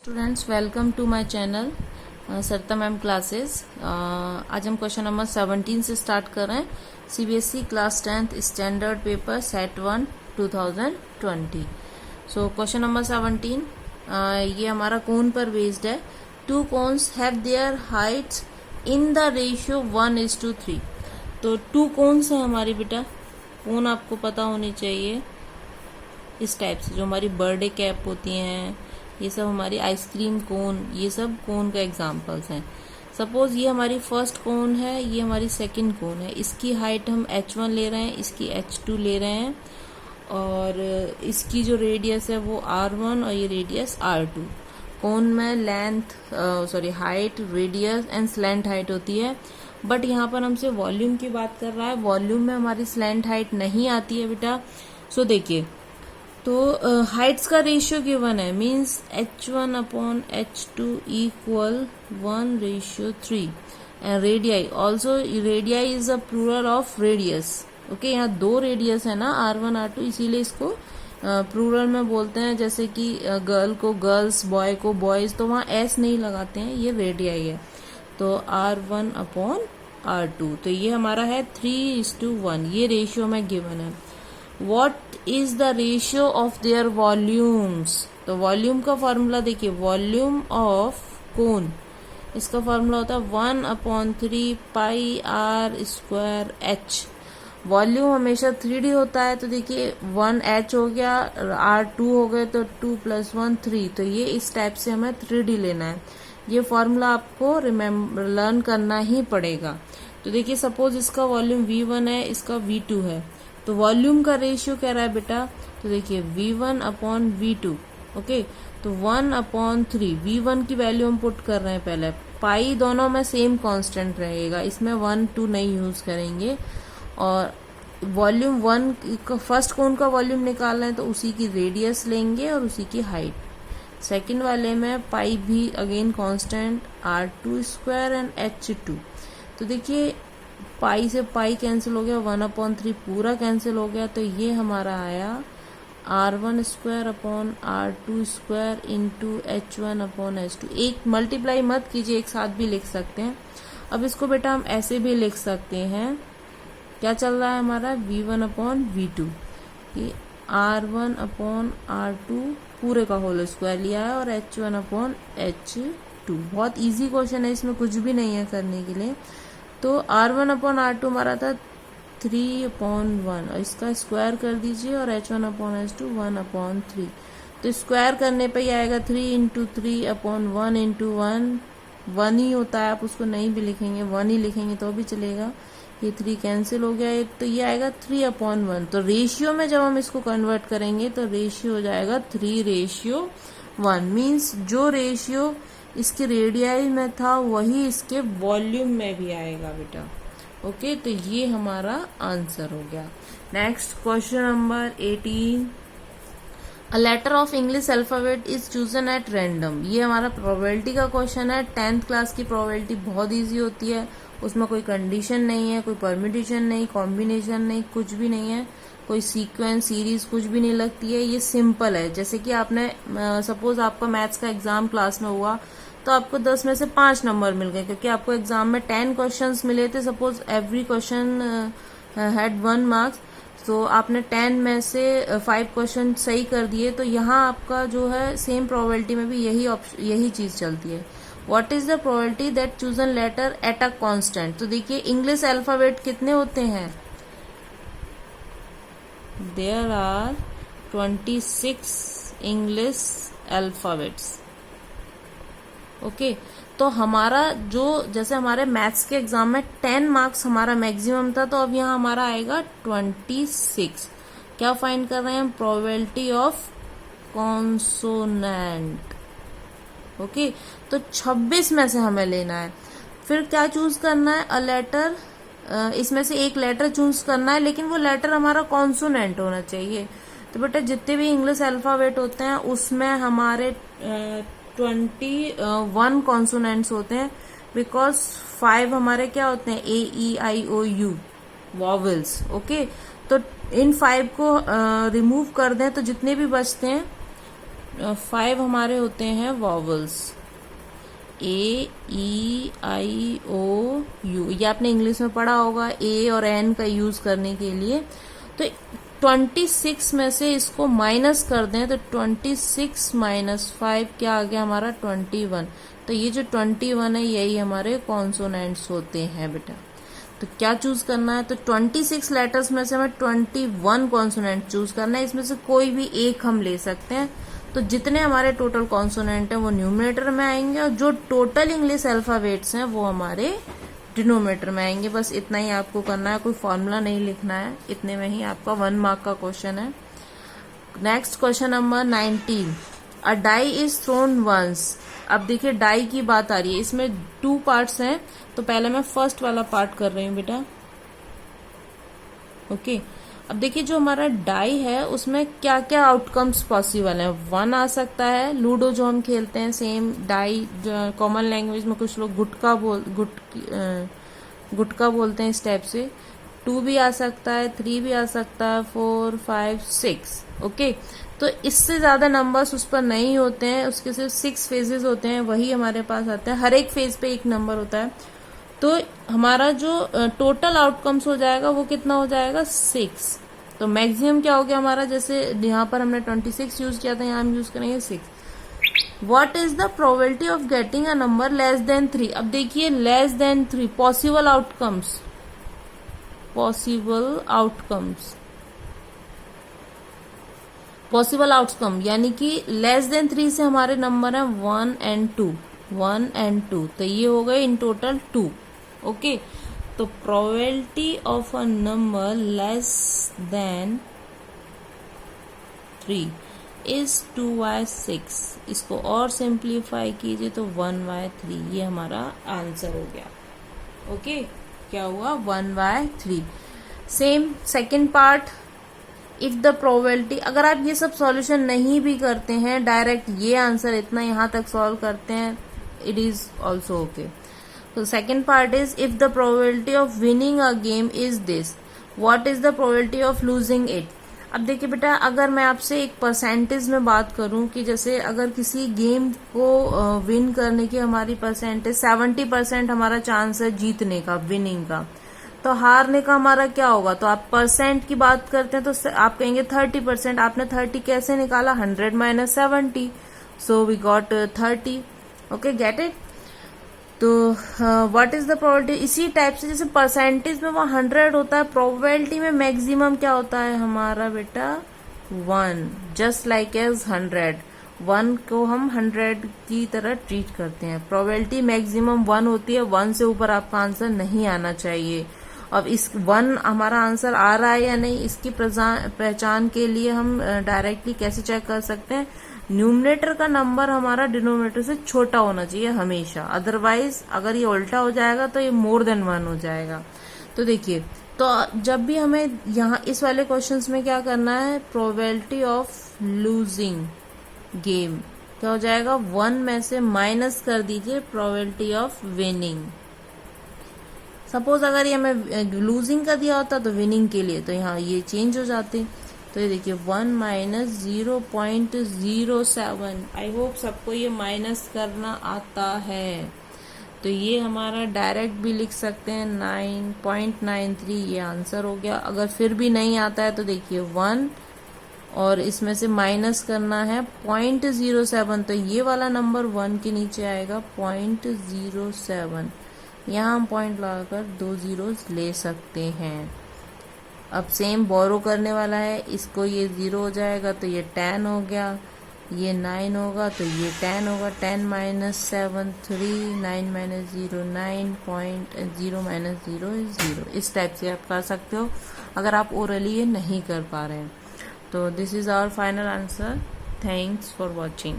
Students welcome to my channel Sarta ma'am classes. आज हम question number 17 से स्टार्ट कर रहे हैं। CBSE class 10th standard paper set 1 2020। So question number 17 ये हमारा कोन पर बेस्ड है। To cons have their heights in the ratio 1:3। तो टू कोन्स है हमारी बेटा। कोन आपको पता होनी चाहिए इस टाइप से, जो हमारी बर्थडे कैप होती हैं, ये सब हमारी आइसक्रीम कोन, ये सब कोन का एग्जाम्पल्स हैं। सपोज ये हमारी फर्स्ट कोन है, ये हमारी सेकंड कोन है। इसकी हाइट हम h1 ले रहे हैं, इसकी h2 ले रहे हैं, और इसकी जो रेडियस है वो r1 और ये रेडियस r2। कोन में length height, radius and slant height होती है। बट यहाँ पर हमसे वॉल्यूम की बात कर रहा है। वॉल्यूम में हमारी स्लैंट हाइट नहीं आती है बेटा। सो देखिए, तो हाइट्स का रेशियो गिवन है, means h1 upon h2 equal 1:3। And radii also, radii is a plural of radius. Okay, यहाँ दो रेडियस है ना, r1 r2, इसीलिए इसको प्लूरल में बोलते हैं। जैसे कि गर्ल को गर्ल्स, बॉय को बॉयज, तो वहाँ s नहीं लगाते हैं, ये रेडियाई है। तो r1 अपॉन r2, तो ये हमारा है 3:1। ये रेशियो में गिवन है। What is the ratio of their volumes? तो वॉल्यूम का फॉर्मूला देखिए, वॉल्यूम ऑफ कोन, इसका फॉर्मूला होता है 1/3 पाई r स्क्वायर h। वॉल्यूम हमेशा 3D होता है। तो देखिए 1h हो गया, r2 हो गए, तो 2 + 1 3। तो ये इस टाइप से हमें 3D लेना है। ये फॉर्मूला आपको लर्न करना ही पड़ेगा। तो देखिए सपोज इसका वॉल्यूम v1 है, इसका v2 है, तो वॉल्यूम का रेशियो कह रहा है बेटा। तो देखिए v1 अपॉन v2। ओके, तो 1/3। v1 की वैल्यू हम पुट कर रहे हैं पहले। पाई दोनों में सेम कांस्टेंट रहेगा, इसमें 1 2 नहीं यूज करेंगे। और वॉल्यूम 1 फर्स्ट कोन का वॉल्यूम निकालना है, तो उसी की रेडियस लेंगे और उसी की हाइट। सेकंड वाले में पाई भी again constant, r2² and h2। तो देखिए पाई से पाई कैंसिल हो गया, 1/3 पूरा कैंसिल हो गया। तो ये हमारा आया r1² upon r2² into h1 upon h2। एक मल्टीप्लाई मत कीजिए, एक साथ भी लिख सकते हैं। अब इसको बेटा हम ऐसे भी लिख सकते हैं। क्या चल रहा है हमारा, v1 अपॉन v2, ये r1 अपॉन r2 पूरे का होल स्क्वायर लिया है, और h1 अपॉन h2। बहुत इजी क्वेश्चन है, इसमें कुछ भी नहीं है करने के लिए। तो r1 अपॉन r2 हमारा था 3/1, और इसका स्क्वायर कर दीजिए, और h1 अपॉन h2 1/3। तो स्क्वायर करने पे ही आएगा 3 × 3 अपॉन 1 × 1। 1 ही होता है, आप उसको नहीं भी लिखेंगे, 1 ही लिखेंगे तो भी चलेगा। ये 3 कैंसिल हो गया, तो ये आएगा 3/1। तो रेशियो में जब हम इसको कन्वर्ट करेंगे तो रेशियो हो जाएगा 3:1। मीन्स जो रेशियो इसके रेडियाई में था वही इसके वॉल्यूम में भी आएगा बेटा। ओके, तो ये हमारा आंसर हो गया। Next question number 18। A letter of English alphabet is chosen at random. ये हमारा प्रोबेबिलिटी का क्वेश्चन है। 10th क्लास की प्रोबेबिलिटी बहुत इजी होती है, उसमें कोई कंडीशन नहीं है, कोई परम्यूटेशन नहीं, कॉम्बिनेशन नहीं, कुछ भी नहीं है, कोई सीक्वेंस सीरीज कुछ भी नहीं लगती है। ये सिंपल है। जैसे कि आपने सपोज आपका मैथ्स का एग्जाम क्लास में हुआ, तो आपको 10 में से 5 नंबर मिल गए, क्योंकि आपको एग्जाम में 10 क्वेश्चंस मिले थे। Suppose every question had 1 marks, तो आपने 10 में से 5 क्वेश्चन सही कर दिए। तो यहाँ आपका जो है सेम प्रोबेबिलिटी में भी यही चीज चलती है। What is the probability that chosen letter at a constant. तो देखिए इंग्लिश अल्फाबेट कितने होते हैं, there are 26 English alphabets. Okay, तो हमारा जो, जैसे हमारे मैथ्स के एग्जाम में 10 मार्क्स हमारा मैक्सिमम था, तो अब यहाँ हमारा आएगा 26। क्या फाइंड कर रहे हैं हम, प्रोबेबिलिटी ऑफ कॉन्सोनेंट। ओके, तो 26 में से हमें लेना है। फिर क्या चूज करना है, अ लेटर, इसमें से एक लेटर चूज करना है, लेकिन वो लेटर हमारा कॉन्सोनेंट होना चाहिए। तो बेटा जितने भी इंग्लिश अल्फाबेट होते हैं उसमें हमारे 21 कॉन्सोनेंट्स होते हैं, बिकॉज 5 हमारे क्या होते हैं, A E I O U vowels. Okay, तो इन 5 को रिमूव कर दें तो जितने भी बचते हैं 5 हमारे होते हैं vowels, A E I O you, ये आपने इंग्लिश में पढ़ा होगा ए और एन का यूज करने के लिए। तो 26 में से इसको माइनस कर दें तो 26 माइनस 5 क्या आ गया हमारा 21। तो ये जो 21 है यही हमारे कॉन्सोनेंट्स होते हैं बेटा। तो क्या चूज करना है, तो 26 लेटर्स में से हमें 21 कॉन्सोनेंट चूज करना है। इसमें से कोई भी एक हम ले सकते हैं। तो जितने हमारे टोटल कॉन्सोनेंट हैं वो न्यूमरेटर में आएंगे और जो टोटल इंग्लिश अल्फाबेट्स हैं वो हमारे डिनोमिनेटर में आएंगे। बस इतना ही आपको करना है, कोई फॉर्मूला नहीं लिखना है। इतने में ही आपका 1 मार्क का क्वेश्चन है। Next question number 19, a die is thrown once. अब देखिए डाई की बात आ रही है, इसमें 2 पार्ट्स हैं। तो पहले मैं फर्स्ट वाला पार्ट कर रही हूँ बेटा। ओके, अब देखिए जो हमारा डाई है उसमें क्या क्या आउटकम्स पॉसिबल है। 1 आ सकता है, लूडो जो हम खेलते हैं सेम डाई, कॉमन लैंग्वेज में कुछ लोग गुटका बोलते हैं इस टाइप से। 2 भी आ सकता है, 3 भी आ सकता है, 4 5 6। ओके, तो इससे ज्यादा नंबर्स उस पर नहीं होते हैं, उसके सिर्फ 6 फेजेस होते हैं, वही हमारे पास आते हैं। हर एक फेज पे एक नंबर होता है। तो हमारा जो टोटल आउटकम्स हो जाएगा वो कितना हो जाएगा 6। तो मैक्सिमम क्या हो गया हमारा, जैसे यहाँ पर हमने 26 यूज किया था, यहाँ हम यूज करेंगे 6। What is the probability of getting a number less than 3। अब देखिए less than 3 possible outcomes, possible outcome यानी कि लेस देन 3 से हमारे नंबर है 1 and 2। तो ये हो गए इन टोटल 2। ओके, तो probability of a number less than 3 is 2/6। इसको और सिंप्लीफाई कीजिए तो 1/3। ये हमारा आंसर हो गया। ओके, क्या हुआ 1/3। Same second part, if the probability, अगर आप ये सब सॉल्यूशन नहीं भी करते हैं, डायरेक्ट ये आंसर इतना यहाँ तक सॉल्व करते हैं, इट इज ऑल्सो ओके। तो second part is if the probability of winning a game is this, what is the probability of losing it. अब देखिए बेटा, अगर मैं आपसे एक परसेंटेज में बात करूं कि जैसे अगर किसी गेम को विन करने की हमारी परसेंटेज 70% हमारा चांस है जीतने का, विनिंग का, तो हारने का हमारा क्या होगा। तो आप परसेंट की बात करते हैं तो आप कहेंगे 30%। आपने 30 कैसे निकाला, 100 माइनस 70, so we got 30। Okay, get it. तो व्हाट इज द प्रोबेबिलिटी, इसी टाइप से जैसे परसेंटेज में वो 100 होता है, प्रोबेबिलिटी में मैक्सिमम क्या होता है हमारा बेटा 1, जस्ट लाइक एज 100। 1 को हम 100 की तरह ट्रीट करते हैं। प्रोबेबिलिटी मैक्सिमम 1 होती है, 1 से ऊपर आपका आंसर नहीं आना चाहिए। अब इस 1 हमारा आंसर आ रहा है या नहीं, इसकी पहचान के लिए हम डायरेक्टली कैसे चेक कर सकते हैं, न्यूमरेटर का नंबर हमारा डिनोमिनेटर से छोटा होना चाहिए हमेशा। अदरवाइज अगर ये उल्टा हो जाएगा तो ये मोर देन 1 हो जाएगा। तो देखिए, तो जब भी हमें यहाँ इस वाले क्वेश्चंस में क्या करना है, प्रोबेबिलिटी ऑफ लूजिंग गेम क्या हो जाएगा, 1 में से माइनस कर दीजिए प्रोबेबिलिटी ऑफ विनिंग। सपोज अगर ये हमें लूजिंग का दिया होता तो विनिंग के लिए, तो यहाँ ये चेंज हो जाते। तो ये देखिए 1 माइनस 0.07। आई होप सबको ये माइनस करना आता है। तो ये हमारा डायरेक्ट भी लिख सकते हैं 9.93, ये आंसर हो गया। अगर फिर भी नहीं आता है तो देखिए 1 और इसमें से माइनस करना है 0.07, तो ये वाला नंबर 1 के नीचे आएगा 0.07। यहाँ हम पॉइंट लगाकर 2 zeros ले सकते हैं। अब सेम बोरो करने वाला है, इसको ये 0 हो जाएगा तो ये 10 हो गया, ये 9 होगा तो ये 10 होगा। 10 माइनस 7 3, 9 माइनस 0 9.0 माइनस 0 इज 0। इस टाइप से आप कर सकते हो अगर आप ओरली ये नहीं कर पा रहे हैं। तो this is our final answer. Thanks for watching.